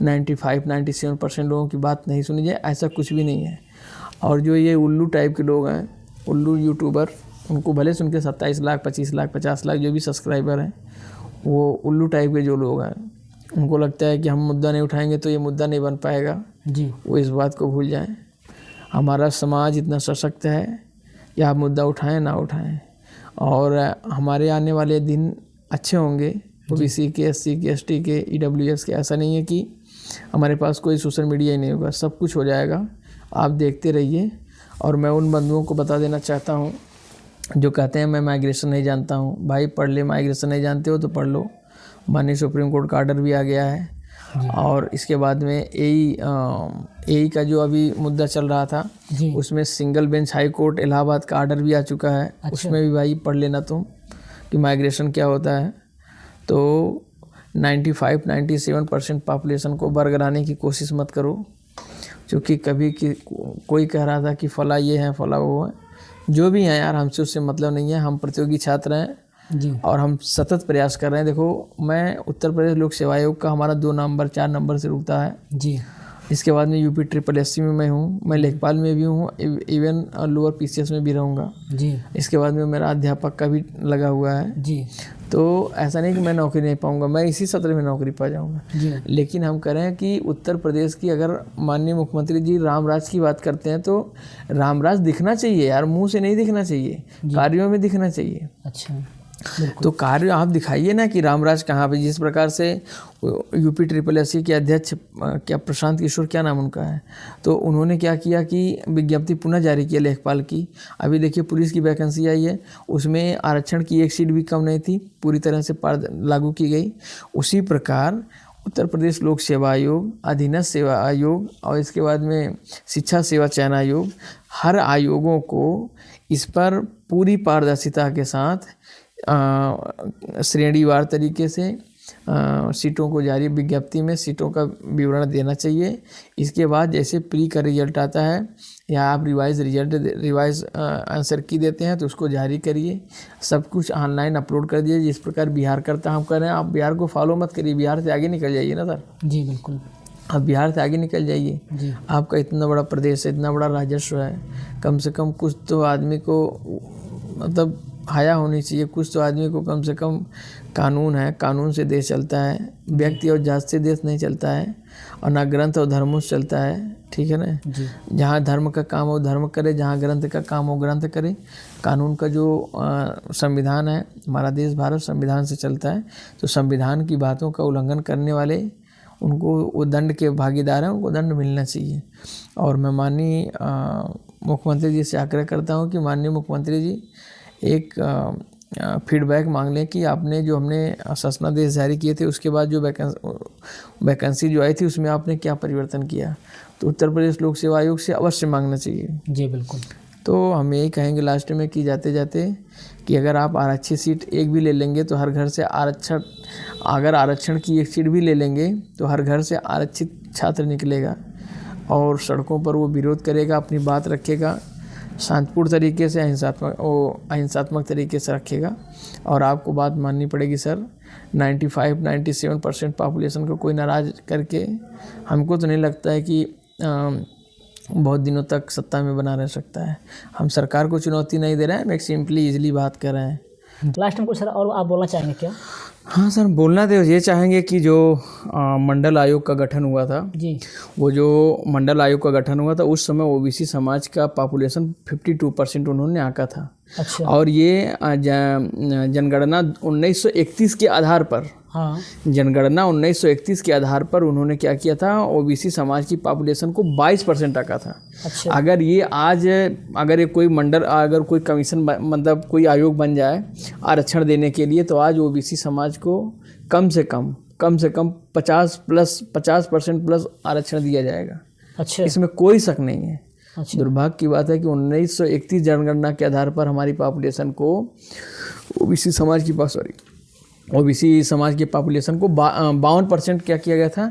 95-97% लोगों की बात नहीं सुनी जाए, ऐसा कुछ भी नहीं है। और जो ये उल्लू टाइप के लोग हैं, उल्लू यूट्यूबर, उनको भले सुन के 27 लाख 25 लाख 50 लाख जो भी सब्सक्राइबर हैं, वो उल्लू टाइप के जो लोग हैं उनको लगता है कि हम मुद्दा नहीं उठाएंगे तो ये मुद्दा नहीं बन पाएगा जी। वो इस बात को भूल जाएं। हमारा समाज इतना सशक्त है कि आप मुद्दा उठाएं ना उठाएं, और हमारे आने वाले दिन अच्छे होंगे। ओबीसी के, एससी के, एसटी के, ईडब्ल्यूएस के। ऐसा नहीं है कि हमारे पास कोई सोशल मीडिया ही नहीं होगा, सब कुछ हो जाएगा, आप देखते रहिए। और मैं उन बंधुओं को बता देना चाहता हूँ जो कहते हैं मैं माइग्रेशन नहीं जानता हूँ, भाई पढ़ ले, माइग्रेशन नहीं जानते हो तो पढ़ लो। माननीय सुप्रीम कोर्ट का आर्डर भी आ गया है। और इसके बाद में एई का जो अभी मुद्दा चल रहा था उसमें single bench high court Allahabad का आर्डर भी आ चुका है। अच्छा। उसमें भी भाई पढ़ लेना तुम कि माइग्रेशन क्या होता है। तो 95-97% पॉपुलेशन को बरगराने की कोशिश मत करो, क्योंकि कभी कोई कह रहा था कि फला ये है फला वो है, जो भी है यार हमसे उससे मतलब नहीं है। हम प्रतियोगी छात्र हैं जी। और हम सतत प्रयास कर रहे हैं। देखो मैं उत्तर प्रदेश लोक सेवा आयोग का हमारा 2 नंबर 4 नंबर से रुकता है जी। इसके बाद में यूपी SSC में मैं हूँ, मैं लेखपाल में भी हूँ, इवन लोअर PCS में भी रहूँगा जी। इसके बाद में मेरा अध्यापक का भी लगा हुआ है जी। तो ऐसा नहीं कि मैं नौकरी नहीं पाऊँगा, मैं इसी सत्र में नौकरी पा जाऊँगा। लेकिन हम कह रहे हैं कि उत्तर प्रदेश की अगर माननीय मुख्यमंत्री जी रामराज की बात करते हैं तो रामराज दिखना चाहिए यार, मुँह से नहीं दिखना चाहिए, कार्यों में दिखना चाहिए। अच्छा, तो कार्य आप दिखाइए ना कि रामराज कहाँ पे। जिस प्रकार से यूपी SSC के अध्यक्ष क्या प्रशांत किशोर क्या नाम उनका है, तो उन्होंने क्या किया कि विज्ञप्ति पुनः जारी किया लेखपाल की। अभी देखिए पुलिस की वैकेंसी आई है, उसमें आरक्षण की एक सीट भी कम नहीं थी, पूरी तरह से लागू की गई। उसी प्रकार उत्तर प्रदेश लोक सेवा आयोग, अधीनस्थ सेवा आयोग और इसके बाद में शिक्षा सेवा चयन आयोग, हर आयोगों को इस पर पूरी पारदर्शिता के साथ श्रेणीवार तरीके से सीटों को जारी, विज्ञप्ति में सीटों का विवरण देना चाहिए। इसके बाद जैसे प्री का रिजल्ट आता है या आप रिवाइज आंसर की देते हैं तो उसको जारी करिए, सब कुछ ऑनलाइन अपलोड कर दीजिए। जिस प्रकार बिहार करता हम कह रहे हैं, आप बिहार को फॉलो मत करिए, बिहार से आगे निकल जाइए ना सर जी। बिल्कुल, आप बिहार से आगे निकल जाइए जी। आपका इतना बड़ा प्रदेश है, इतना बड़ा राजस्व है, कम से कम कुछ तो आदमी को मतलब हया होनी चाहिए, कुछ तो आदमी को कम से कम कानून है, कानून से देश चलता है, व्यक्ति और जात से देश नहीं चलता है, और ना ग्रंथ और धर्मों से चलता है, ठीक है ना जी। जहाँ धर्म का काम हो धर्म करे, जहाँ ग्रंथ का काम हो ग्रंथ करे। कानून का जो संविधान है, हमारा देश भारत संविधान से चलता है, तो संविधान की बातों का उल्लंघन करने वाले उनको वो दंड के भागीदार हैं, उनको दंड मिलना चाहिए। और मैं माननीय मुख्यमंत्री जी से आग्रह करता हूँ कि माननीय मुख्यमंत्री जी एक फीडबैक मांग लें कि आपने जो हमने शासनादेश जारी किए थे उसके बाद जो वैकेंसी जो आई थी उसमें आपने क्या परिवर्तन किया, तो उत्तर प्रदेश लोक सेवा आयोग से अवश्य मांगना चाहिए जी। बिल्कुल, तो हम यही कहेंगे लास्ट में कि जाते जाते कि अगर आप आरक्षित सीट एक भी ले लेंगे तो हर घर से आरक्षण की एक सीट भी ले लेंगे तो हर घर से आरक्षित छात्र निकलेगा और सड़कों पर वो विरोध करेगा, अपनी बात रखेगा, शांतिपूर्ण तरीके से, अहिंसात्मक तरीके से रखेगा। और आपको बात माननी पड़ेगी सर, 95-97% पॉपुलेशन को कोई नाराज़ करके हमको तो नहीं लगता है कि बहुत दिनों तक सत्ता में बना रह सकता है। हम सरकार को चुनौती नहीं दे रहे हैं, हम एक सिंपली ईजिली बात कर रहे हैं। लास्ट में कुछ सर और आप बोलना चाहेंगे क्या? हाँ सर, बोलना तो ये चाहेंगे कि जो मंडल आयोग का गठन हुआ था जी, वो जो मंडल आयोग का गठन हुआ था उस समय ओबीसी समाज का पॉपुलेशन 52% उन्होंने आंका था। अच्छा। और ये जनगणना 1931 के आधार पर, हाँ। जनगणना 1931 के आधार पर उन्होंने क्या किया था, ओबीसी समाज की पॉपुलेशन को 22% रखा था। अच्छा। अगर ये आज, अगर ये कोई मंडल, अगर कोई कमीशन मतलब कोई आयोग बन जाए आरक्षण देने के लिए, तो आज ओबीसी समाज को कम से कम 50% प्लस आरक्षण दिया जाएगा। अच्छा। इसमें कोई शक नहीं है। अच्छा। दुर्भाग्य की बात है कि 1931 जनगणना के आधार पर हमारी पॉपुलेशन को ओबीसी समाज की पॉपुलेशन को 52% क्या किया गया था,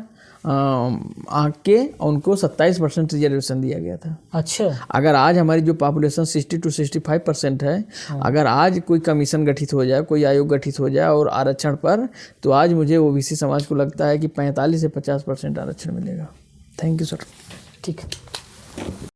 आँक के उनको 27% रिजर्वेशन दिया गया था। अच्छा। अगर आज हमारी जो पॉपुलेशन 60 to 65% है, अगर आज कोई कमीशन गठित हो जाए, कोई आयोग गठित हो जाए और आरक्षण पर, तो आज मुझे ओबीसी समाज को लगता है कि 45 से 50% आरक्षण मिलेगा। Thank you sir. ठीक है।